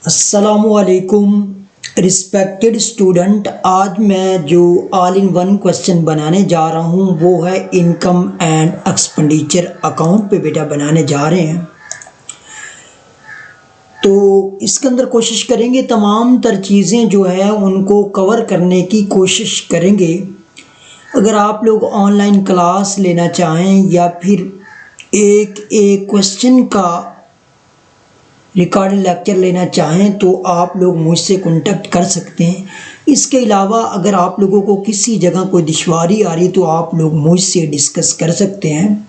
अस्सलामुअलैकुम respected student. आज मैं जो ऑल इन वन क्वेश्चन बनाने जा रहा हूँ वो है इनकम एंड एक्सपेंडिचर अकाउंट पे बेटा बनाने जा रहे हैं। तो इसके अंदर कोशिश करेंगे तमाम तर चीज़ें जो है उनको कवर करने की कोशिश करेंगे। अगर आप लोग ऑनलाइन क्लास लेना चाहें या फिर एक क्वेश्चन का रिकॉर्डेड लेक्चर लेना चाहें तो आप लोग मुझसे कांटेक्ट कर सकते हैं। इसके अलावा अगर आप लोगों को किसी जगह कोई दुश्वारी आ रही तो आप लोग मुझसे डिस्कस कर सकते हैं।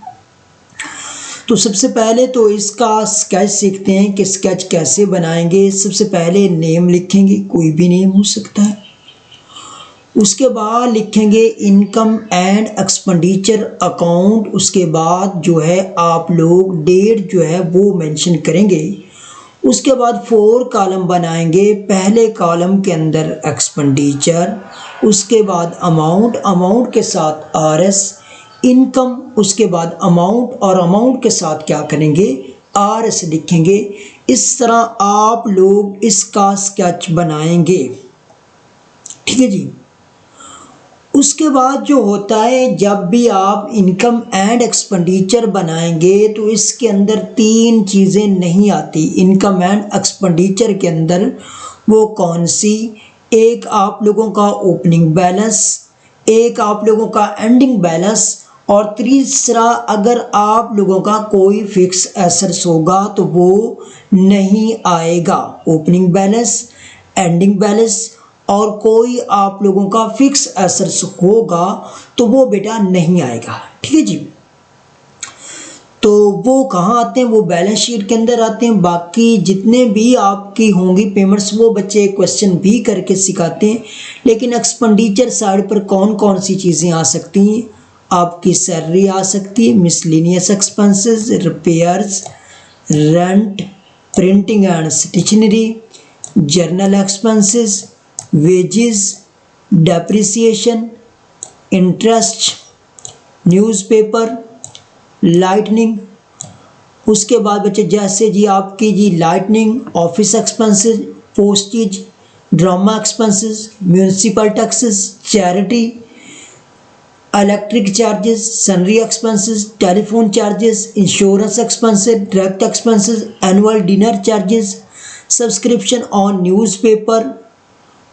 तो सबसे पहले तो इसका स्केच सीखते हैं कि स्केच कैसे बनाएंगे। सबसे पहले नेम लिखेंगे, कोई भी नेम हो सकता है। उसके बाद लिखेंगे इनकम एंड एक्सपेंडिचर अकाउंट। उसके बाद जो है आप लोग डेट जो है वो मेंशन करेंगे। उसके बाद 4 कॉलम बनाएंगे। पहले कॉलम के अंदर एक्सपेंडिचर, उसके बाद अमाउंट के साथ आरएस, इनकम, उसके बाद अमाउंट और अमाउंट के साथ क्या करेंगे आरएस लिखेंगे। इस तरह आप लोग इसका स्केच बनाएंगे, ठीक है जी। उसके बाद जो होता है जब भी आप इनकम एंड एक्सपेंडिचर बनाएंगे तो इसके अंदर 3 चीज़ें नहीं आती। इनकम एंड एक्सपेंडिचर के अंदर वो कौन सी? एक आप लोगों का ओपनिंग बैलेंस, एक आप लोगों का एंडिंग बैलेंस और तीसरा अगर आप लोगों का कोई फिक्स एसेट्स होगा तो वो नहीं आएगा। ओपनिंग बैलेंस, एंडिंग बैलेंस और कोई आप लोगों का फिक्स एसेट्स होगा तो वो बेटा नहीं आएगा, ठीक है जी। तो वो कहाँ आते हैं? वो बैलेंस शीट के अंदर आते हैं। बाकी जितने भी आपकी होंगी पेमेंट्स वो बच्चे क्वेश्चन भी करके सिखाते हैं। लेकिन एक्सपेंडिचर साइड पर कौन कौन सी चीज़ें आ सकती हैं? आपकी सैलरी आ सकती है, miscellaneous expenses, repairs, rent, printing and stationery, journal expenses, wages, depreciation, interest, newspaper, lightning. उसके बाद बच्चे जैसे जी आपकी जी lightning, office expenses, postage, drama expenses, municipal taxes, charity, electric charges, sundry expenses, telephone charges, insurance expenses, direct expenses, annual dinner charges, subscription on newspaper,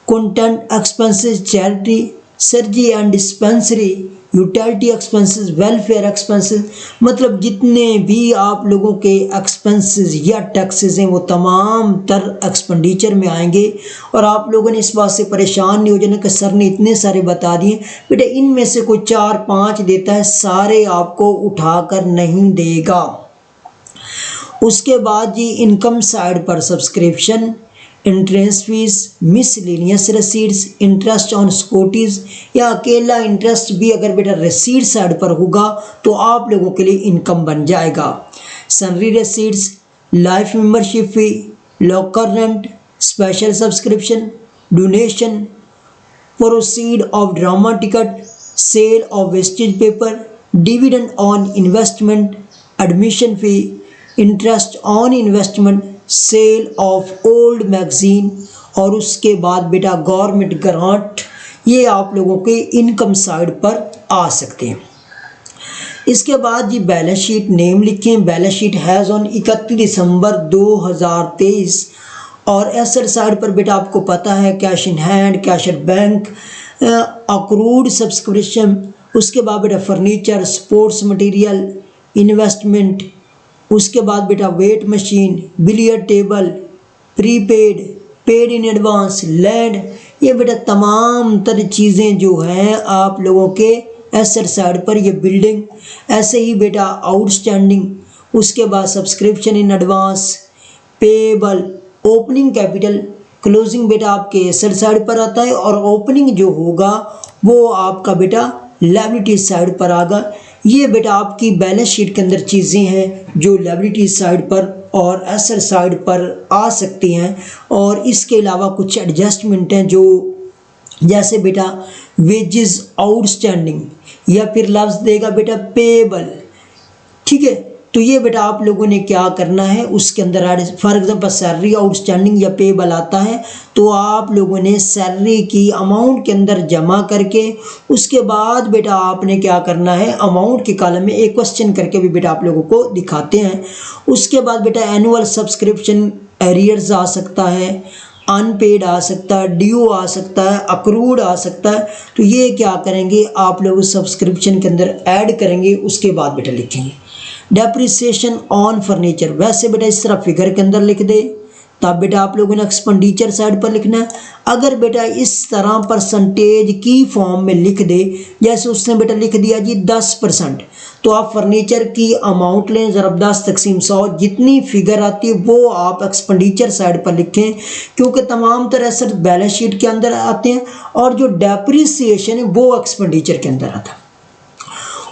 content expenses, charity, surgery and dispensary, utility expenses, welfare expenses. मतलब जितने भी आप लोगों के expenses या taxes हैं वो तमाम तर एक्सपेंडिचर में आएंगे। और आप लोगों ने इस बात से परेशान नहीं हो जाना कि सर ने इतने सारे बता दिए। बेटा इनमें से कोई 4-5 देता है, सारे आपको उठाकर नहीं देगा। उसके बाद जी इनकम साइड पर subscription, entrance fees, miscellaneous receipts, interest on securities या अकेला इंटरेस्ट भी अगर बेटा रसीट साइड पर होगा तो आप लोगों के लिए इनकम बन जाएगा। Salary receipts, life membership fee, locker rent, special subscription, donation, proceed of drama ticket, sale of wastage paper, dividend on investment, admission fee, interest on investment, sale of old magazine और उसके बाद बेटा government grant. ये आप लोगों के income side पर आ सकते हैं। इसके बाद जी बैलेंस शीट नेम लिखें। बैलेंस शीट हैज़ ऑन 31 दिसंबर 2023 और एसेट साइड पर बेटा आपको पता है cash in hand, cash at bank, accrued subscription. उसके बाद बेटा फर्नीचर, स्पोर्ट्स मटेरियल, इन्वेस्टमेंट। उसके बाद बेटा weight machine, billiard table, prepaid, paid in advance, land. ये बेटा तमाम तरह चीज़ें जो हैं आप लोगों के एसेट साइड पर, ये बिल्डिंग। ऐसे ही बेटा आउटस्टैंडिंग, उसके बाद subscription in advance, payable, opening capital, closing बेटा आपके एसेट साइड पर आता है और ओपनिंग जो होगा वो आपका बेटा लायबिलिटी साइड पर आएगा। ये बेटा आपकी बैलेंस शीट के अंदर चीज़ें हैं जो लायबिलिटी साइड पर और एसेट साइड पर आ सकती हैं। और इसके अलावा कुछ एडजस्टमेंट हैं जो जैसे बेटा वेजेस आउटस्टैंडिंग या फिर लफ्ज़ देगा बेटा पेबल, ठीक है। तो ये बेटा आप लोगों ने क्या करना है, उसके अंदर add, for example salary outstanding या पेबल आता है तो आप लोगों ने सैलरी की अमाउंट के अंदर जमा करके उसके बाद बेटा आपने क्या करना है, अमाउंट के कॉलम में एक क्वेश्चन करके भी बेटा आप लोगों को दिखाते हैं। उसके बाद बेटा एनुअल सब्सक्रिप्शन एरियर्स आ सकता है, अनपेड आ सकता है, ड्यू आ सकता है, अक्रूड आ सकता है। तो ये क्या करेंगे आप लोग सब्सक्रिप्शन के अंदर ऐड करेंगे, उसके बाद बेटा लिखेंगे डेप्रिसिएशन ऑन फर्नीचर। वैसे बेटा इस तरह फिगर के अंदर लिख दे, तब बेटा आप लोगों ने एक्सपेंडिचर साइड पर लिखना है। अगर बेटा इस तरह परसेंटेज की फॉर्म में लिख दे, जैसे उसने बेटा लिख दिया जी 10%, तो आप फर्नीचर की अमाउंट लें, ज़रब 10/100, जितनी फिगर आती है वो आप एक्सपेंडिचर साइड पर लिखें, क्योंकि तमाम तरह से बैलेंस शीट के अंदर आते हैं और जो डेप्रिसिएशन है वो एक्सपेंडिचर के अंदर आता है।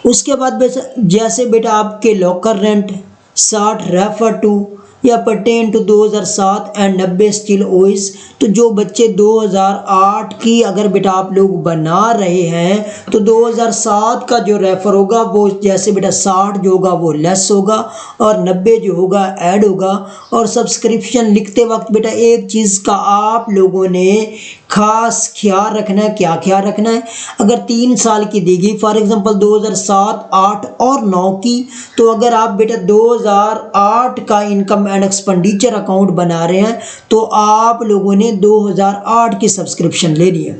उसके बाद जैसे बेटा आपके लॉकर रेंट 60 रेफर टू या pertain to 2007 and 90 still owes. तो जो बच्चे 2008 की अगर बेटा आप लोग बना रहे हैं तो 2007 का जो रेफर होगा वो जैसे बेटा 60 जो होगा वो लेस होगा और 90 जो होगा ऐड होगा। और सब्सक्रिप्शन लिखते वक्त बेटा एक चीज़ का आप लोगों ने खास ख्याल रखना है। क्या ख्याल रखना है, अगर 3 साल की दी गई फॉर एग्जांपल 2007, 8 और 9 की, तो अगर आप बेटा 2008 का इनकम एंड एक्सपेंडिचर अकाउंट बना रहे हैं तो आप लोगों ने 2008 की सब्सक्रिप्शन लेनी है।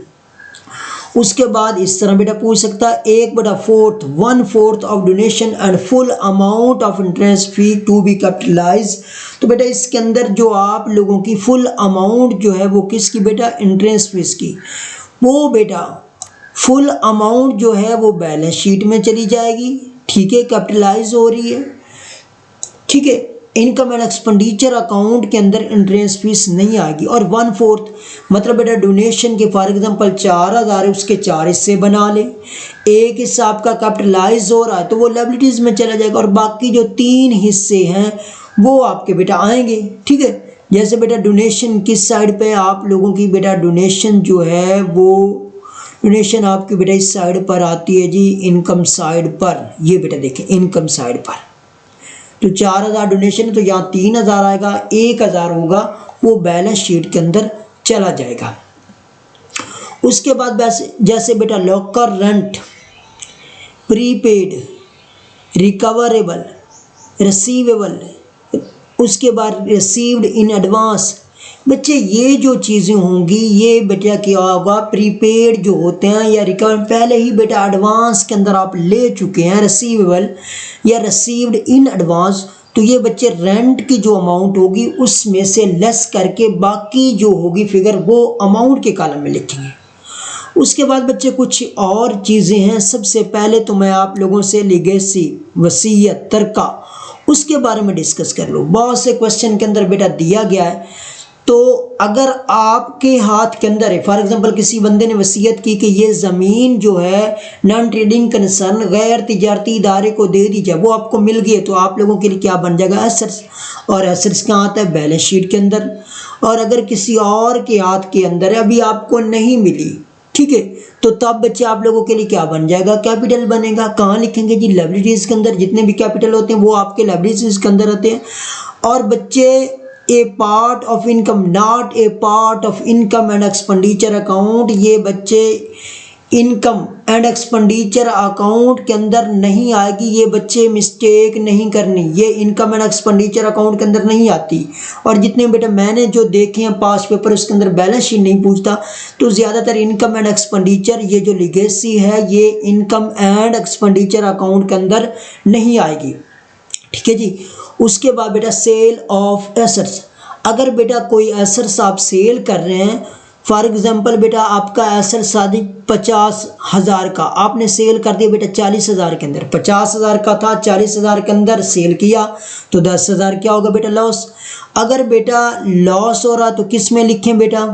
उसके बाद इस तरह बेटा पूछ सकता है 1/4 of donation and full amount of interest fee to be capitalize. तो बेटा इसके अंदर जो आप लोगों की फुल अमाउंट जो है वो किसकी बेटा, इंटरेस्ट फीस की, वो बेटा फुल अमाउंट जो है वो बैलेंस शीट में चली जाएगी, ठीक है, कैपिटलाइज हो रही है, ठीक है। इनकम एंड एक्सपेंडिचर अकाउंट के अंदर इंटरेस्ट फीस नहीं आएगी। और 1/4 मतलब बेटा डोनेशन के फॉर एग्जांपल 4000 है, उसके 4 हिस्से बना ले, एक हिस्सा आपका कैपिटलाइज हो रहा है तो वो लायबिलिटीज में चला जाएगा और बाकी जो 3 हिस्से हैं वो आपके बेटा आएंगे, ठीक है। जैसे बेटा डोनेशन किस साइड पे आप लोगों की बेटा डोनेशन जो है वो डोनेशन आपकी बेटा इस साइड पर आती है जी, इनकम साइड पर। ये बेटा देखें इनकम साइड पर तो 4000 डोनेशन है तो यहाँ 3000 आएगा, 1000 होगा वो बैलेंस शीट के अंदर चला जाएगा। उसके बाद जैसे बेटा locker rent, prepaid, recoverable, receivable, उसके बाद रिसीव्ड इन एडवांस। बच्चे ये जो चीज़ें होंगी ये बेटा क्या होगा, प्रीपेड जो होते हैं या रिकवर पहले ही बेटा एडवांस के अंदर आप ले चुके हैं, रिसीवेबल या रिसीव्ड इन एडवांस। तो ये बच्चे रेंट की जो अमाउंट होगी उसमें से लेस करके बाकी जो होगी फिगर वो अमाउंट के कॉलम में लिखेंगे। उसके बाद बच्चे कुछ और चीज़ें हैं। सबसे पहले तो मैं आप लोगों से लीगेसी, वसीयत, तरका, उसके बारे में डिस्कस कर लो। बहुत से क्वेश्चन के अंदर बेटा दिया गया है, तो अगर आपके हाथ के अंदर है, फॉर एग्जांपल किसी बंदे ने वसीयत की कि ये ज़मीन जो है नॉन ट्रेडिंग कंसर्न गैर तिजारती इदारे को दे दी जाए, वो आपको मिल गई है, तो आप लोगों के लिए क्या बन जाएगा, एसेट्स। और एसेट्स कहाँ आता है, बैलेंस शीट के अंदर। और अगर किसी और के हाथ के अंदर है, अभी आपको नहीं मिली, ठीक है, तो तब बच्चे आप लोगों के लिए क्या बन जाएगा, कैपिटल बनेगा। कहाँ लिखेंगे जी, लायबिलिटीज़ के अंदर। जितने भी कैपिटल होते हैं वो आपके लायबिलिटीज़ के अंदर आते हैं। और बच्चे a part of income, not a part of income and expenditure account, ये बच्चे इनकम एंड एक्सपेंडिचर अकाउंट के अंदर नहीं आएगी। ये बच्चे मिस्टेक नहीं करनी, ये इनकम एंड एक्सपेंडिचर अकाउंट के अंदर नहीं आती। और जितने बेटा मैंने जो देखे हैं पास पेपर उसके अंदर बैलेंस शीट नहीं पूछता, तो ज़्यादातर इनकम एंड एक्सपेंडिचर ये जो लीगेसी है ये इनकम एंड एक्सपेंडिचर अकाउंट के अंदर नहीं आएगी, ठीक है जी। उसके बाद बेटा सेल ऑफ एसेट्स। अगर बेटा कोई एसेट्स आप सेल कर रहे हैं, फॉर एग्जांपल बेटा आपका एसेट शादी 50,000 का आपने सेल कर दिया बेटा 40,000 के अंदर, 50,000 का था 40,000 के अंदर सेल किया तो 10,000 क्या होगा बेटा, लॉस। अगर बेटा लॉस हो रहा तो किस में लिखें बेटा,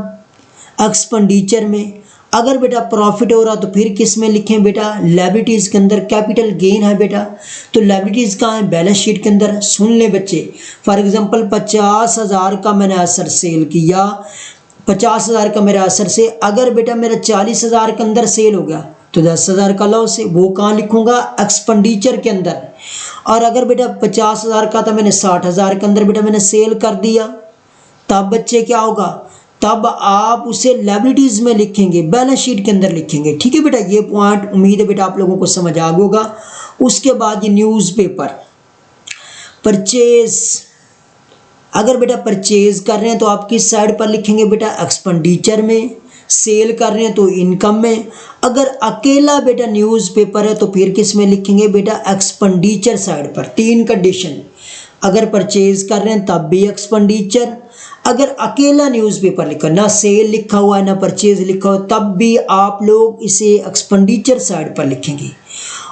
एक्सपेंडिचर में। अगर बेटा प्रॉफिट हो रहा तो फिर किस में लिखें बेटा, लायबिलिटीज़ के अंदर। कैपिटल गेन है बेटा, तो लायबिलिटीज़ कहाँ है, बैलेंस शीट के अंदर। सुन ले बच्चे, फॉर एग्जांपल 50,000 का मैंने एसेट सेल किया, 50,000 का मेरा एसेट से, अगर बेटा मेरा 40,000 के अंदर सेल हो गया तो 10,000 का लॉस है, वो कहाँ लिखूंगा, एक्सपेंडिचर के अंदर। और अगर बेटा 50,000 का था, मैंने 60,000 के अंदर बेटा मैंने सेल कर दिया, तब बच्चे क्या होगा, तब आप उसे लायबिलिटीज में लिखेंगे, बैलेंस शीट के अंदर लिखेंगे। ठीक है बेटा, ये पॉइंट उम्मीद है बेटा आप लोगों को समझ आ गया होगा। उसके बाद ये न्यूज़पेपर परचेज, अगर बेटा परचेज कर रहे हैं तो आप किस साइड पर लिखेंगे बेटा, एक्सपेंडिचर में। सेल कर रहे हैं तो इनकम में। अगर अकेला बेटा न्यूज़पेपर है तो फिर किस में लिखेंगे बेटा, एक्सपेंडिचर साइड पर। 3 कंडीशन, अगर परचेज कर रहे हैं तब भी एक्सपेंडिचर, अगर अकेला न्यूज़पेपर लिखा, ना सेल लिखा हुआ है ना परचेज लिखा हुआ, तब भी आप लोग इसे एक्सपेंडिचर साइड पर लिखेंगे।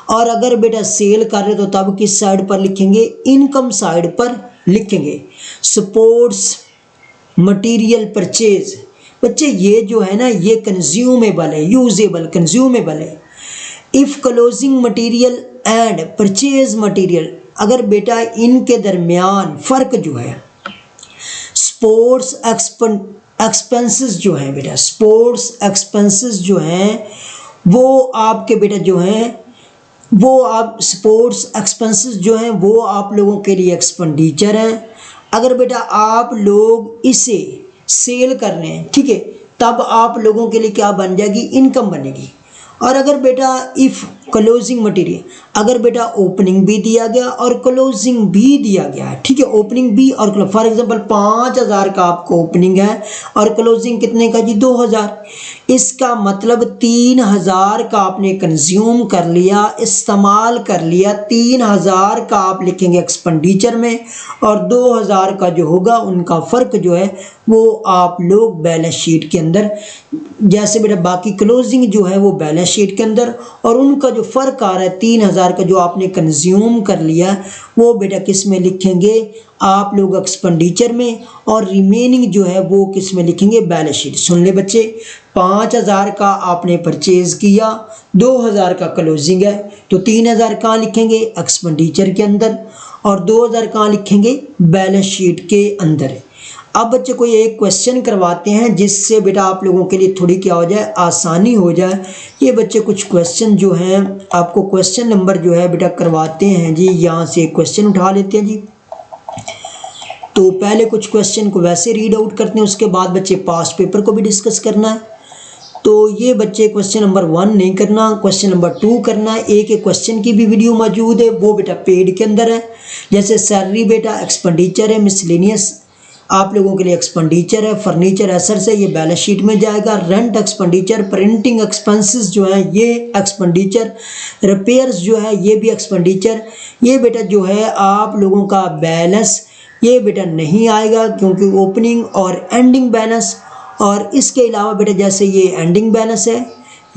और अगर बेटा सेल कर रहे तो तब किस साइड पर लिखेंगे, इनकम साइड पर लिखेंगे। सपोर्ट्स मटेरियल परचेज, बच्चे ये जो है ना ये कंज्यूमेबल है, यूजेबल कंज्यूमेबल है। If closing material and purchase material, अगर बेटा इनके दरमियान फर्क जो है, स्पोर्ट्स एक्सपेंसेस जो हैं बेटा, स्पोर्ट्स एक्सपेंसेस जो हैं वो आपके बेटा जो हैं वो आप स्पोर्ट्स एक्सपेंसेस जो हैं वो आप लोगों के लिए एक्सपेंडिचर हैं। अगर बेटा आप लोग इसे सेल कर रहे हैं, ठीक है, तब आप लोगों के लिए क्या बन जाएगी, इनकम बनेगी। और अगर बेटा इफ़ क्लोजिंग मटेरियल, अगर बेटा ओपनिंग भी दिया गया और क्लोजिंग भी दिया गया है, ठीक है, ओपनिंग भी और फॉर एग्जांपल 5,000 का आपको ओपनिंग है और क्लोजिंग कितने का जी, 2,000, इसका मतलब 3,000 का आपने कंज्यूम कर लिया, इस्तेमाल कर लिया, 3,000 का आप लिखेंगे एक्सपेंडिचर में और 2,000 का जो होगा उनका फ़र्क जो है वो आप लोग बैलेंस शीट के अंदर, जैसे बेटा बाकी क्लोजिंग जो है वो बैलेंस शीट के अंदर और उनका जो फ़र्क आ रहा है 3,000 का जो आपने कंज्यूम कर लिया वो बेटा किस में लिखेंगे, आप लोग एक्सपेंडिचर में, और रिमेनिंग जो है वो किस में लिखेंगे, बैलेंस शीट। सुन ले बच्चे, 5,000 का आपने परचेज किया, 2,000 का क्लोजिंग है, तो 3,000 कहाँ लिखेंगे, एक्सपेंडिचर के अंदर, और 2,000 कहाँ लिखेंगे, बैलेंस शीट के अंदर। अब बच्चे कोई एक क्वेश्चन करवाते हैं जिससे बेटा आप लोगों के लिए थोड़ी क्या हो जाए, आसानी हो जाए। ये बच्चे कुछ क्वेश्चन जो हैं आपको क्वेश्चन नंबर जो है बेटा करवाते हैं जी, यहाँ से क्वेश्चन उठा लेते हैं जी। तो पहले कुछ क्वेश्चन को वैसे रीड आउट करते हैं, उसके बाद बच्चे पास्ट पेपर को भी डिस्कस करना है। तो ये बच्चे क्वेश्चन नंबर 1 नहीं करना, क्वेश्चन नंबर 2 करना है। एक क्वेश्चन की भी वीडियो मौजूद है, वो बेटा पेड के अंदर है। जैसे सैलरी बेटा एक्सपेंडिचर है, मिसलेनियस आप लोगों के लिए एक्सपेंडिचर है, फर्नीचर एसेट्स है, ये बैलेंस शीट में जाएगा। रेंट एक्सपेंडिचर, प्रिंटिंग एक्सपेंसेस जो है ये एक्सपेंडिचर, रिपेयर्स जो है ये भी एक्सपेंडिचर। ये बेटा जो है आप लोगों का बैलेंस ये बेटा नहीं आएगा क्योंकि ओपनिंग और एंडिंग बैलेंस, और इसके अलावा बेटा जैसे ये एंडिंग बैलेंस है,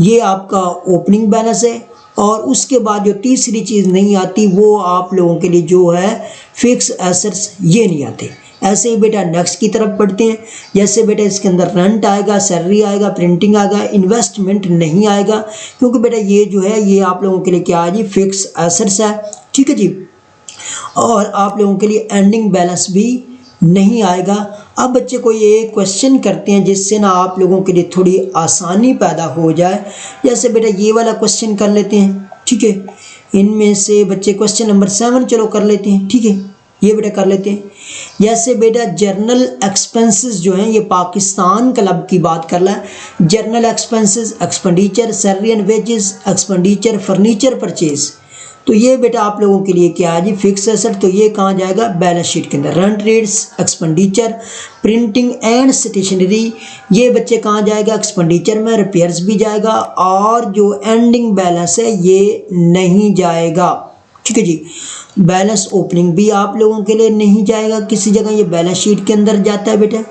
ये आपका ओपनिंग बैलेंस है, और उसके बाद जो तीसरी चीज़ नहीं आती वो आप लोगों के लिए जो है फिक्स एसेट्स, ये नहीं आते। ऐसे ही बेटा नेक्स्ट की तरफ पढ़ते हैं। जैसे बेटा इसके अंदर रेंट आएगा, सैलरी आएगा, प्रिंटिंग आएगा, इन्वेस्टमेंट नहीं आएगा क्योंकि बेटा ये जो है ये आप लोगों के लिए क्या है जी, फिक्स एसेट्स है, ठीक है जी। और आप लोगों के लिए एंडिंग बैलेंस भी नहीं आएगा। अब बच्चे को ये क्वेश्चन करते हैं जिससे ना आप लोगों के लिए थोड़ी आसानी पैदा हो जाए। जैसे बेटा ये वाला क्वेश्चन कर लेते हैं, ठीक है। इनमें से बच्चे क्वेश्चन नंबर 7 चलो कर लेते हैं, ठीक है, ये बेटा कर लेते हैं। जैसे बेटा जर्नल एक्सपेंसेस जो हैं, ये पाकिस्तान क्लब की बात कर रहा है। Journal expenses, expenditure, salary and wages, expenditure, furniture purchase, तो ये बेटा आप लोगों के लिए क्या है जी, फिक्स एसेट, तो ये कहाँ जाएगा, बैलेंस शीट के अंदर। Rent rates expenditure, printing and stationery, ये बच्चे कहाँ जाएगा, एक्सपेंडिचर में। रिपेयर्स भी जाएगा, और जो एंडिंग बैलेंस है ये नहीं जाएगा, ठीक है जी। बैलेंस ओपनिंग भी आप लोगों के लिए नहीं जाएगा किसी जगह, ये बैलेंस शीट के अंदर जाता है बेटा।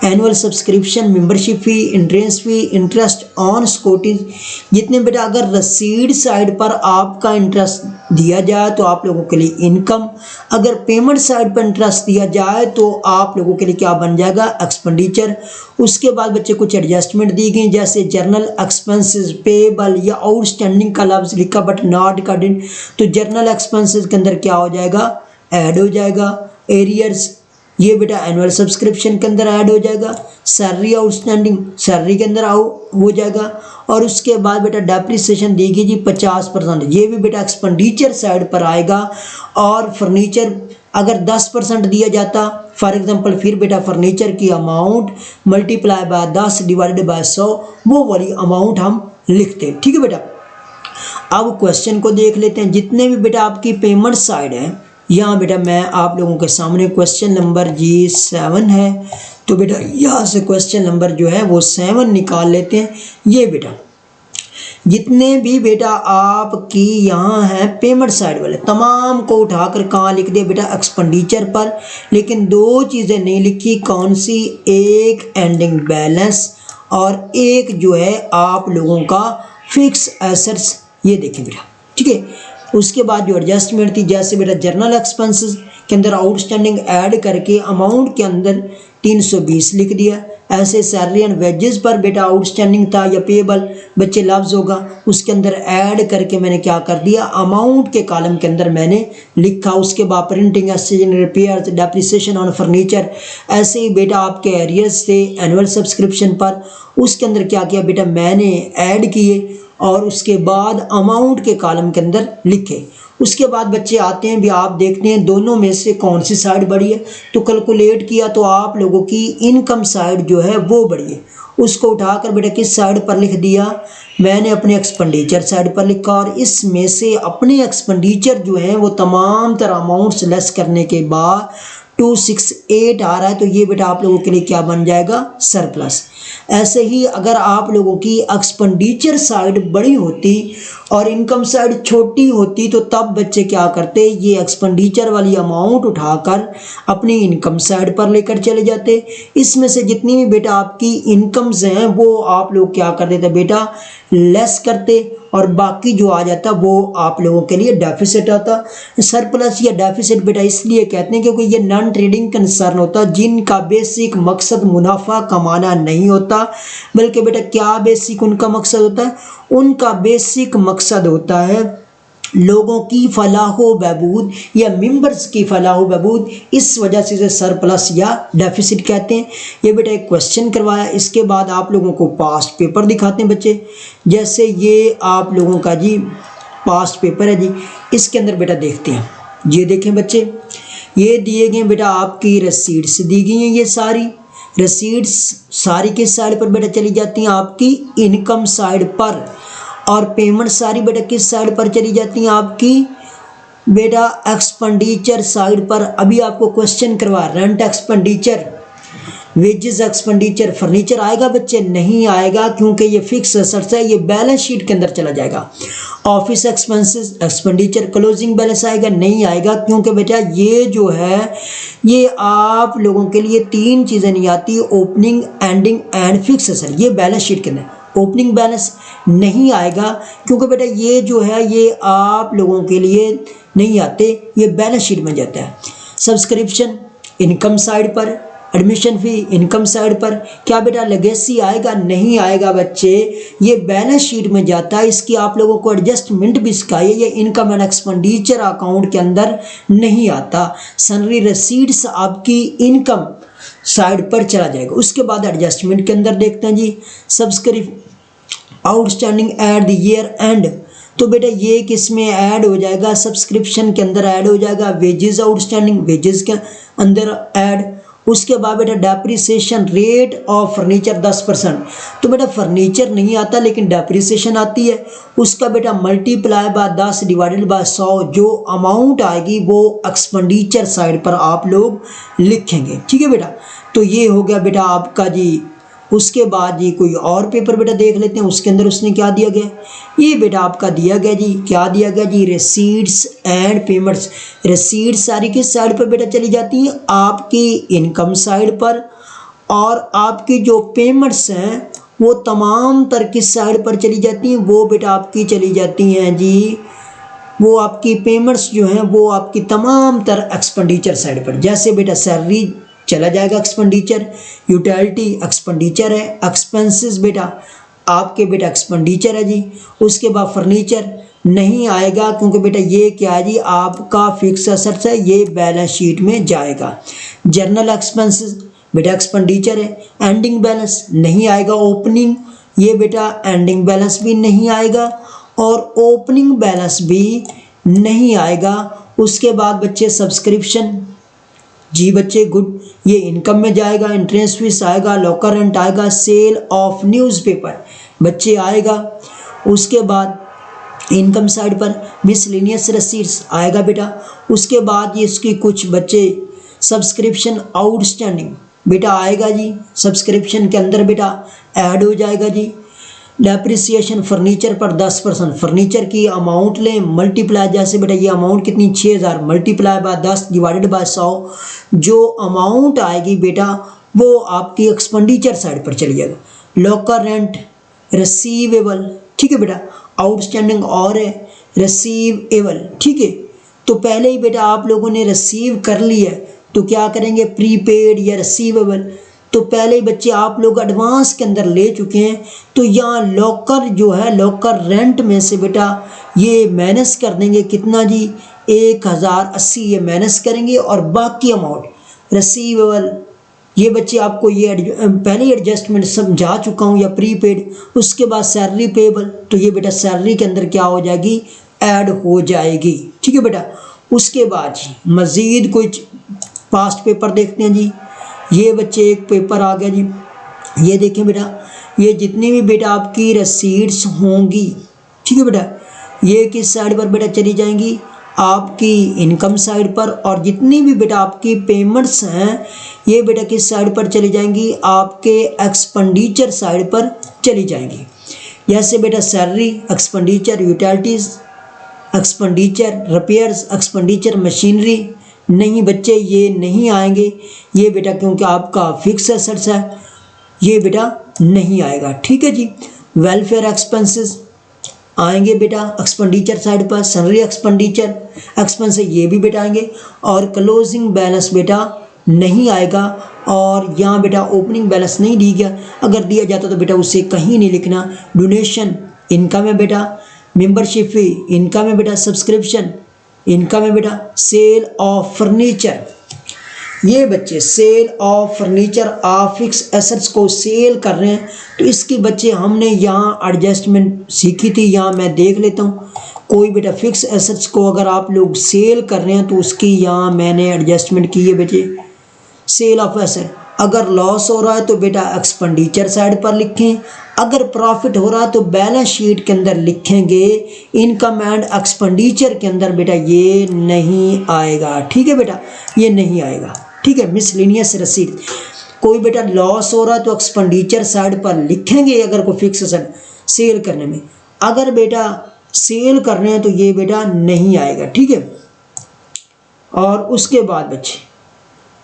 Annual subscription, membership fee, entrance fee, interest on securities, जितने बेटा अगर रसीद साइड पर आपका इंटरेस्ट दिया जाए तो आप लोगों के लिए इनकम, अगर पेमेंट साइड पर इंटरेस्ट दिया जाए तो आप लोगों के लिए क्या बन जाएगा, एक्सपेंडिचर। उसके बाद बच्चे कुछ एडजस्टमेंट दी गई, जैसे जर्नल एक्सपेंसेस पेबल या आउटस्टैंडिंग का लफ्ज़ लिखा बट नॉट कटेड, तो जर्नल एक्सपेंसेस के अंदर क्या हो जाएगा, ऐड हो जाएगा। एरियर्स ये बेटा एनुअल सब्सक्रिप्शन के अंदर ऐड हो जाएगा। सैलरी आउटस्टैंडिंग सैलरी के अंदर हो जाएगा। और उसके बाद बेटा डेप्रिसिएशन देगी जी 50%, ये भी बेटा एक्सपेंडिचर साइड पर आएगा। और फर्नीचर अगर 10% दिया जाता फॉर एग्जांपल, फिर बेटा फर्नीचर की amount multiply by 10 divided by 100, वो वाली अमाउंट हम लिखते हैं। ठीक है बेटा, अब क्वेश्चन को देख लेते हैं। जितने भी बेटा आपकी पेमेंट साइड है, यहाँ बेटा मैं आप लोगों के सामने क्वेश्चन नंबर जी 7 है, तो बेटा यहाँ से क्वेश्चन नंबर जो है वो 7 निकाल लेते हैं। ये बेटा जितने भी बेटा आपकी यहाँ है पेमेंट साइड वाले तमाम को उठाकर कहाँ लिख दिया बेटा, एक्सपेंडिचर पर। लेकिन दो चीज़ें नहीं लिखी, कौन सी, एक एंडिंग बैलेंस और एक जो है आप लोगों का फिक्स एसेट्स। ये देखें बेटा, ठीक है। उसके बाद जो एडजस्टमेंट थी, जैसे बेटा जर्नल एक्सपेंसेस के अंदर आउटस्टैंडिंग ऐड करके अमाउंट के अंदर 320 लिख दिया। ऐसे सैलरी एंड वेजेस पर बेटा आउटस्टैंडिंग था या पेबल बच्चे लफ्ज होगा, उसके अंदर ऐड करके मैंने क्या कर दिया, अमाउंट के कॉलम के अंदर मैंने लिखा। उसके बाद printing, exchange, repairs, depreciation on furniture, ऐसे ही बेटा आपके एरियर्स थे एनुअल सब्सक्रिप्शन पर, उसके अंदर क्या किया बेटा मैंने ऐड किए और उसके बाद अमाउंट के कॉलम के अंदर लिखे। उसके बाद बच्चे आते हैं भी, आप देखते हैं दोनों में से कौन सी साइड बड़ी है, तो कैलकुलेट किया तो आप लोगों की इनकम साइड जो है वो बड़ी है। उसको उठाकर बेटा किस साइड पर लिख दिया, मैंने अपने एक्सपेंडिचर साइड पर लिखा। और इसमें से अपने एक्सपेंडिचर जो है वो तमाम तरह अमाउंट्स लेस करने के बाद 268 आ रहा है, तो ये बेटा आप लोगों के लिए क्या बन जाएगा, सरप्लस। ऐसे ही अगर आप लोगों की एक्सपेंडिचर साइड बड़ी होती और इनकम साइड छोटी होती, तो तब बच्चे क्या करते, ये एक्सपेंडिचर वाली अमाउंट उठाकर अपनी इनकम साइड पर लेकर चले जाते। इसमें से जितनी भी बेटा आपकी इनकम्स हैं वो आप लोग क्या कर देते बेटा, लेस करते, और बाकी जो आ जाता वो आप लोगों के लिए डेफिसिट आता। सरप्लस या डेफिसिट बेटा इसलिए कहते हैं क्योंकि ये नॉन ट्रेडिंग कंसर्न होता, जिनका बेसिक मकसद मुनाफा कमाना नहीं होता, बल्कि बेटा क्या बेसिक उनका मकसद होता है, उनका बेसिक मकसद होता है लोगों की फलाह बहबूद या मेंबर्स की फलाह बहबूद। इस वजह से इसे सरप्लस या डेफिसिट कहते हैं। ये बेटा एक क्वेश्चन करवाया, इसके बाद आप लोगों को पास्ट पेपर दिखाते हैं बच्चे। जैसे ये आप लोगों का जी पास्ट पेपर है जी, इसके अंदर बेटा देखते हैं, ये देखें बच्चे, ये दिए गए बेटा आपकी रसीड्स दी गई हैं। ये सारी रसीड्स सारी किस साइड पर बेटा चली जाती हैं, आपकी इनकम साइड पर, और पेमेंट सारी बेटा किस साइड पर चली जाती हैं, आपकी बेटा एक्सपेंडिचर साइड पर। अभी आपको क्वेश्चन करवा, rent expenditure, wages expenditure, furniture आएगा बच्चे, नहीं आएगा क्योंकि ये फिक्स एसेट्स है, ये बैलेंस शीट के अंदर चला जाएगा। Office expenses expenditure closing balance आएगा, नहीं आएगा क्योंकि बेटा ये जो है ये आप लोगों के लिए तीन चीज़ें नहीं आती, opening, ending and fix asset, ये बैलेंस शीट के अंदर। ओपनिंग बैलेंस नहीं आएगा क्योंकि बेटा ये जो है ये आप लोगों के लिए नहीं आते, ये बैलेंस शीट में जाता है। सब्सक्रिप्शन इनकम साइड पर, एडमिशन फी इनकम साइड पर। क्या बेटा लेगेसी आएगा, नहीं आएगा बच्चे, ये बैलेंस शीट में जाता है। इसकी आप लोगों को एडजस्टमेंट भी सिखाई है, ये इनकम एंड एक्सपेंडिचर अकाउंट के अंदर नहीं आता। सैलरी रसीड्स आपकी इनकम साइड पर चला जाएगा। उसके बाद एडजस्टमेंट के अंदर देखते हैं जी, subscription outstanding at the year end, तो बेटा ये किस में ऐड हो जाएगा, सब्सक्रिप्शन के अंदर ऐड हो जाएगा। वेजेस आउटस्टैंडिंग वेजेस के अंदर ऐड। उसके बाद बेटा डेप्रिसिएशन रेट ऑफ फर्नीचर 10%, तो बेटा फर्नीचर नहीं आता लेकिन डेप्रिसिएशन आती है, उसका बेटा मल्टीप्लाई बाय 10 डिवाइडेड बाय 100, जो अमाउंट आएगी वो एक्सपेंडिचर साइड पर आप लोग लिखेंगे। ठीक है बेटा, तो ये हो गया बेटा आपका जी। उसके बाद जी कोई और पेपर बेटा देख लेते हैं, उसके अंदर उसने क्या दिया गया, ये बेटा आपका दिया गया जी, क्या दिया गया जी, रिसीट्स एंड पेमेंट्स। रिसीट्स सारी किस साइड पर बेटा चली जाती हैं, आपकी इनकम साइड पर, और आपकी जो पेमेंट्स हैं वो तमाम तर किस साइड पर चली जाती हैं, वो बेटा आपकी चली जाती हैं जी, वो आपकी पेमेंट्स जो हैं वो आपकी तमाम तर एक्सपेंडिचर साइड पर। जैसे बेटा सैलरी चला जाएगा एक्सपेंडिचर, यूटिलिटी एक्सपेंडिचर है, एक्सपेंसेस बेटा आपके बेटा एक्सपेंडिचर है जी। उसके बाद फर्नीचर नहीं आएगा, क्योंकि बेटा ये क्या है जी, आपका फिक्स एसेट्स है, ये बैलेंस शीट में जाएगा। जर्नल एक्सपेंसेस बेटा एक्सपेंडिचर है, एंडिंग बैलेंस नहीं आएगा। ओपनिंग, ये बेटा एंडिंग बैलेंस भी नहीं आएगा और ओपनिंग बैलेंस भी नहीं आएगा। उसके बाद बच्चे सब्सक्रिप्शन, जी बच्चे गुड, ये इनकम में जाएगा। इंटरेस्ट फीस आएगा, लॉकर रेंट आएगा, सेल ऑफ न्यूज़पेपर बच्चे आएगा। उसके बाद इनकम साइड पर मिसलेनियस रसीट्स आएगा बेटा। उसके बाद ये इसकी कुछ बच्चे सब्सक्रिप्शन आउटस्टैंडिंग बेटा आएगा जी, सब्सक्रिप्शन के अंदर बेटा ऐड हो जाएगा जी। डेप्रिसिएशन फर्नीचर पर 10%, फर्नीचर की अमाउंट लें मल्टीप्लाई, जैसे बेटा ये अमाउंट कितनी 6000 मल्टीप्लाई बाय 10 डिवाइडेड बाय 100, जो अमाउंट आएगी बेटा वो आपकी एक्सपेंडिचर साइड पर चली जाएगा। लॉकर रेंट रिसीवेबल, ठीक है बेटा, आउटस्टैंडिंग और रिसीवेबल, ठीक है। तो पहले ही बेटा आप लोगों ने रिसीव कर लिया है, तो क्या करेंगे, प्रीपेड या रिसीवेबल, तो पहले ही बच्चे आप लोग एडवांस के अंदर ले चुके हैं। तो यहाँ लॉकर जो है, लॉकर रेंट में से बेटा ये माइनस कर देंगे, कितना जी 1080, ये माइनस करेंगे और बाकी अमाउंट रिसीवेबल, ये बच्चे आपको ये पहले ही एडजस्टमेंट समझा चुका हूँ, या प्रीपेड। उसके बाद सैलरी पेबल, तो ये बेटा सैलरी के अंदर क्या हो जाएगी, ऐड हो जाएगी, ठीक है बेटा। उसके बाद मज़ीद कुछ पास्ट पेपर देखते हैं जी। ये बच्चे एक पेपर आ गया जी, ये देखें बेटा, ये जितनी भी बेटा आपकी रसीट्स होंगी, ठीक है बेटा, ये किस साइड पर बेटा चली जाएंगी, आपकी इनकम साइड पर, और जितनी भी बेटा आपकी पेमेंट्स हैं ये बेटा किस साइड पर चली जाएंगी, आपके एक्सपेंडिचर साइड पर चली जाएंगी। जैसे बेटा salary expenditure, utilities expenditure, repairs expenditure, machinery, नहीं बच्चे ये नहीं आएंगे, ये बेटा क्योंकि आपका फिक्स एसेट्स है, ये बेटा नहीं आएगा, ठीक है जी। वेलफेयर एक्सपेंसेस आएंगे बेटा एक्सपेंडिचर साइड पर, सैलरी एक्सपेंडिचर एक्सपेंस ये भी बेटा आएंगे, और क्लोजिंग बैलेंस बेटा नहीं आएगा। और यहाँ बेटा ओपनिंग बैलेंस नहीं दिया गया, अगर दिया जाता तो बेटा उसे कहीं नहीं लिखना। डोनेशन इनकम है बेटा, मेंबरशिप फी इनकम है बेटा, सब्सक्रिप्शन इनकम है बेटा, सेल ऑफ फर्नीचर, ये बच्चे सेल ऑफ फर्नीचर, आप फिक्स एसेट्स को सेल कर रहे हैं, तो इसकी बच्चे हमने यहाँ एडजस्टमेंट सीखी थी, यहाँ मैं देख लेता हूँ। कोई बेटा फिक्स एसेट्स को अगर आप लोग सेल कर रहे हैं तो उसकी यहाँ मैंने एडजस्टमेंट की है बेटे। सेल ऑफ एसेट, अगर लॉस हो रहा है तो बेटा एक्सपेंडिचर साइड पर लिखें, अगर प्रॉफिट हो रहा है तो बैलेंस शीट के अंदर लिखेंगे। इनकम एंड एक्सपेंडिचर के अंदर बेटा ये नहीं आएगा, ठीक है बेटा, ये नहीं आएगा, ठीक है। मिसलेनियस रसीद, कोई बेटा लॉस हो रहा है तो एक्सपेंडिचर साइड पर लिखेंगे अगर कोई फिक्स एसेट सेल करने में, अगर बेटा सेल कर रहे हैं तो ये बेटा नहीं आएगा, ठीक है। और उसके बाद बच्चे,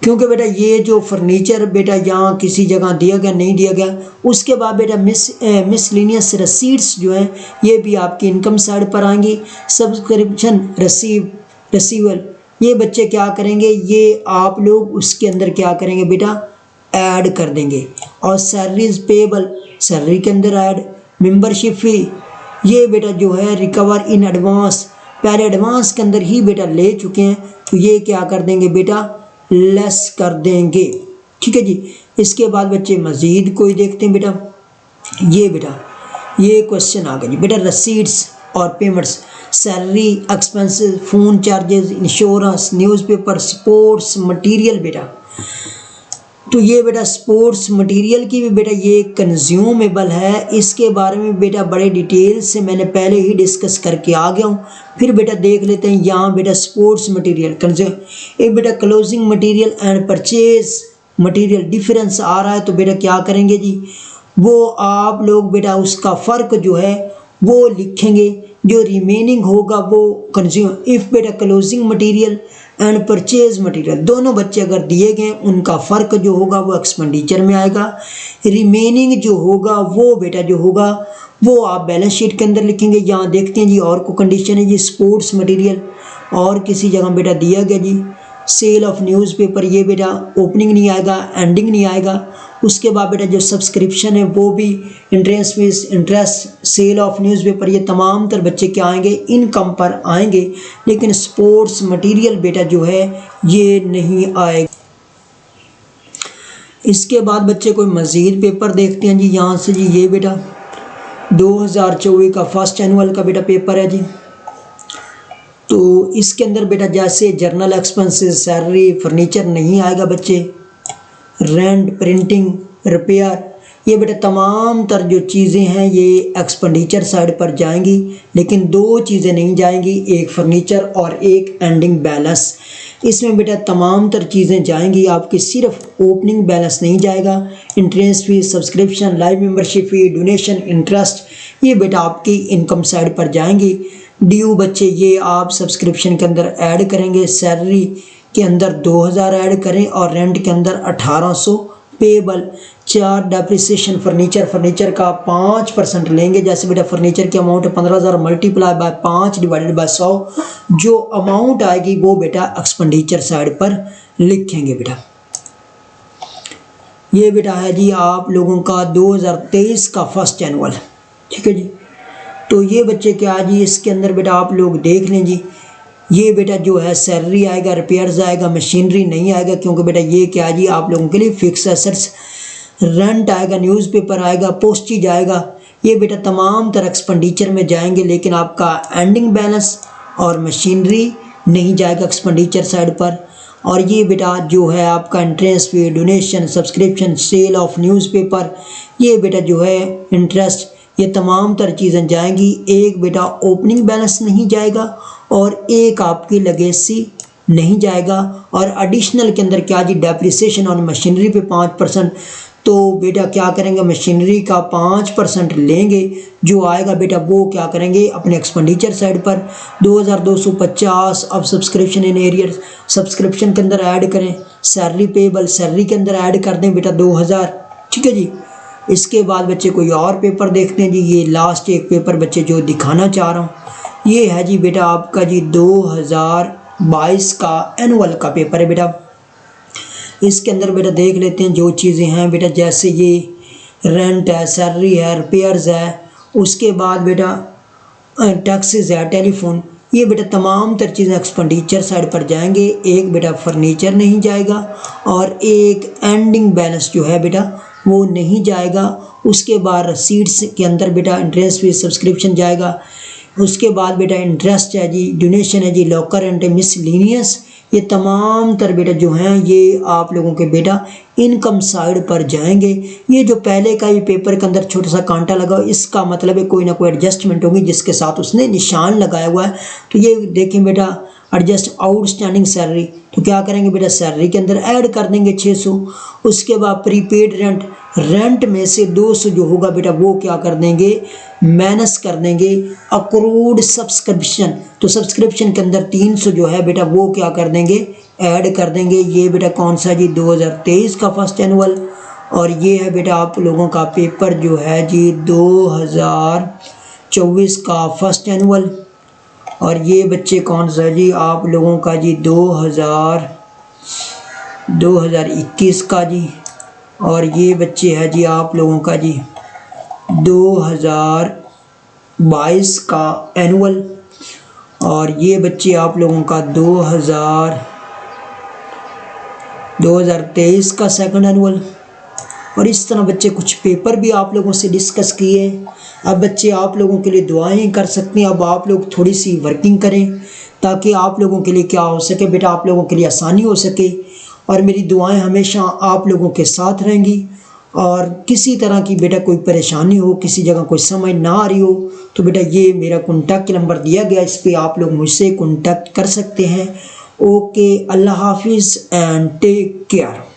क्योंकि बेटा ये जो फर्नीचर बेटा यहाँ किसी जगह दिया गया नहीं दिया गया, उसके बाद बेटा मिसलेनियस रसीट्स जो हैं ये भी आपकी इनकम साइड पर आएंगी। सब्सक्रिप्शन रिसीवेबल, ये बच्चे क्या करेंगे, ये आप लोग उसके अंदर क्या करेंगे बेटा ऐड कर देंगे। और सैलरीज पेबल, सैलरी के अंदर ऐड। मेंबरशिप फी, ये बेटा जो है रिकवर इन एडवांस, पहले एडवांस के अंदर ही बेटा ले चुके हैं, तो ये क्या कर देंगे बेटा लेस कर देंगे, ठीक है जी। इसके बाद बच्चे मज़ीद कोई देखते हैं बेटा, ये बेटा ये क्वेश्चन आ गया जी बेटा, रसीट्स और payments, salary expenses, phone charges, insurance, newspaper, sports material बेटा। तो ये बेटा स्पोर्ट्स मटेरियल की भी बेटा ये कंज्यूमेबल है, इसके बारे में बेटा बड़े डिटेल से मैंने पहले ही डिस्कस करके आ गया हूँ। फिर बेटा देख लेते हैं यहाँ बेटा स्पोर्ट्स मटेरियल कंज्यूम, एक बेटा closing material and purchase material difference आ रहा है, तो बेटा क्या करेंगे जी, वो आप लोग बेटा उसका फ़र्क जो है वो लिखेंगे, जो रिमेनिंग होगा वो कंज्यूम। इफ़ बेटा closing material and purchase material दोनों बच्चे अगर दिए गए, उनका फ़र्क जो होगा वो एक्सपेंडिचर में आएगा, रिमेनिंग जो होगा वो बेटा जो होगा वो आप बैलेंस शीट के अंदर लिखेंगे। यहाँ देखते हैं जी और को कंडीशन है जी, स्पोर्ट्स मटेरियल और किसी जगह बेटा दिया गया जी, सेल ऑफ न्यूज़पेपर ये बेटा ओपनिंग नहीं आएगा, एंडिंग नहीं आएगा। उसके बाद बेटा जो सब्सक्रिप्शन है वो भी entrance fees, interest, sale of newspaper ये तमाम तर बच्चे क्या आएंगे, इनकम पर आएंगे। लेकिन स्पोर्ट्स मटेरियल बेटा जो है ये नहीं आएगा। इसके बाद बच्चे कोई मज़ीद पेपर देखते हैं जी। यहाँ से जी ये बेटा 2024 का फर्स्ट एनुअल का बेटा पेपर है जी। तो इसके अंदर बेटा जैसे जर्नल एक्सपेंसेस, सैलरी, फर्नीचर नहीं आएगा बच्चे, रेंट, प्रिंटिंग, रिपेयर ये बेटा तमाम तर जो चीज़ें हैं ये एक्सपेंडिचर साइड पर जाएंगी। लेकिन दो चीज़ें नहीं जाएंगी, एक फर्नीचर और एक एंडिंग बैलेंस। इसमें बेटा तमाम तर चीज़ें जाएंगी, आपकी सिर्फ ओपनिंग बैलेंस नहीं जाएगा। Entrance fees, subscription, live membership fee, donation, interest ये बेटा आपकी इनकम साइड पर जाएंगी। ड्यू बच्चे ये आप सब्सक्रिप्शन के अंदर ऐड करेंगे, सैलरी के अंदर 2000 ऐड करें और रेंट के अंदर 1800 पेबल। 4 डेप्रिसिएशन फर्नीचर का 5% लेंगे। जैसे बेटा फर्नीचर की amount 15,000 multiply by 5 divided by 100 जो अमाउंट आएगी वो बेटा एक्सपेंडिचर साइड पर लिखेंगे बेटा। ये बेटा है जी आप लोगों का 2023 का फर्स्ट एनुअल, ठीक है जी। तो ये बच्चे क्या जी इसके अंदर बेटा आप लोग देख लें जी। ये बेटा जो है सैलरी आएगा, रिपेयर्स आएगा, मशीनरी नहीं आएगा क्योंकि बेटा ये क्या जी आप लोगों के लिए फिक्स एसेट्स। रेंट आएगा, न्यूज़पेपर आएगा, पोस्टेज आएगा, ये बेटा तमाम तरह एक्सपेंडिचर में जाएंगे। लेकिन आपका एंडिंग बैलेंस और मशीनरी नहीं जाएगा एक्सपेंडिचर साइड पर। और ये बेटा जो है आपका entrance fee, donation, subscription, sale of newspaper ये बेटा जो है इंटरेस्ट ये तमाम तर चीज़ें जाएंगी। एक बेटा ओपनिंग बैलेंस नहीं जाएगा और एक आपकी लेगेसी नहीं जाएगा। और एडिशनल के अंदर क्या जी डेप्रिसिएशन और मशीनरी पे 5%। तो बेटा क्या करेंगे, मशीनरी का 5% लेंगे, जो आएगा बेटा वो क्या करेंगे अपने एक्सपेंडिचर साइड पर 2250। अब सब्सक्रिप्शन इन एरियर, सब्सक्रिप्शन के अंदर ऐड करें, सैलरी पेबल, सैलरी के अंदर ऐड कर दें बेटा 2000, ठीक है जी। इसके बाद बच्चे कोई और पेपर देखते हैं जी। ये लास्ट एक पेपर बच्चे जो दिखाना चाह रहा हूँ ये है जी बेटा आपका जी 2022 का एनुअल का पेपर है बेटा। इसके अंदर बेटा देख लेते हैं जो चीज़ें हैं बेटा। जैसे ये रेंट है, सैलरी है, रिपेयर्स है, उसके बाद बेटा टैक्सेस है, टेलीफोन ये बेटा तमाम तर चीज़ें एक्सपेंडिचर साइड पर जाएंगे। एक बेटा फर्नीचर नहीं जाएगा और एक एंडिंग बैलेंस जो है बेटा वो नहीं जाएगा। उसके बाद रसीट्स के अंदर बेटा इंट्रेंस फीस, सब्सक्रिप्शन जाएगा। उसके बाद बेटा इंटरेस्ट है जी, डोनेशन है जी, लॉकर रेंट, मिसलिनियस ये तमाम तर बेटा जो हैं ये आप लोगों के बेटा इनकम साइड पर जाएंगे। ये जो पहले का ये पेपर के अंदर छोटा सा कांटा लगा इसका मतलब है कोई ना कोई एडजस्टमेंट होगी जिसके साथ उसने निशान लगाया हुआ है। तो ये देखें बेटा एडजस्ट आउटस्टैंडिंग सैलरी, तो क्या करेंगे बेटा सैलरी के अंदर ऐड कर देंगे 600। उसके बाद प्रीपेड रेंट, रेंट में से 200 जो होगा बेटा वो क्या कर देंगे माइनस कर देंगे। अक्रूड सब्सक्रिप्शन, तो सब्सक्रिप्शन के अंदर 300 जो है बेटा वो क्या कर देंगे ऐड कर देंगे। ये बेटा कौन सा जी 2023 का फर्स्ट एनुअल। और ये है बेटा आप लोगों का पेपर जो है जी 2024 का फर्स्ट एनुअल। और ये बच्चे कौन सा जी आप लोगों का जी 2021 का जी। और ये बच्चे है जी आप लोगों का जी 2022 का एनुअल। और ये बच्चे आप लोगों का 2023 का सेकंड एनुअल। और इस तरह बच्चे कुछ पेपर भी आप लोगों से डिस्कस किए। अब बच्चे आप लोगों के लिए दुआएं कर सकते हैं। अब आप लोग थोड़ी सी वर्किंग करें ताकि आप लोगों के लिए क्या हो सके बेटा, आप लोगों के लिए आसानी हो सके। और मेरी दुआएं हमेशा आप लोगों के साथ रहेंगी। और किसी तरह की बेटा कोई परेशानी हो, किसी जगह कोई समझ ना आ रही हो तो बेटा ये मेरा कॉन्टैक्ट नंबर दिया गया, इस पर आप लोग मुझसे कॉन्टैक्ट कर सकते हैं। ओके, अल्लाह हाफिज़ एंड टेक केयर।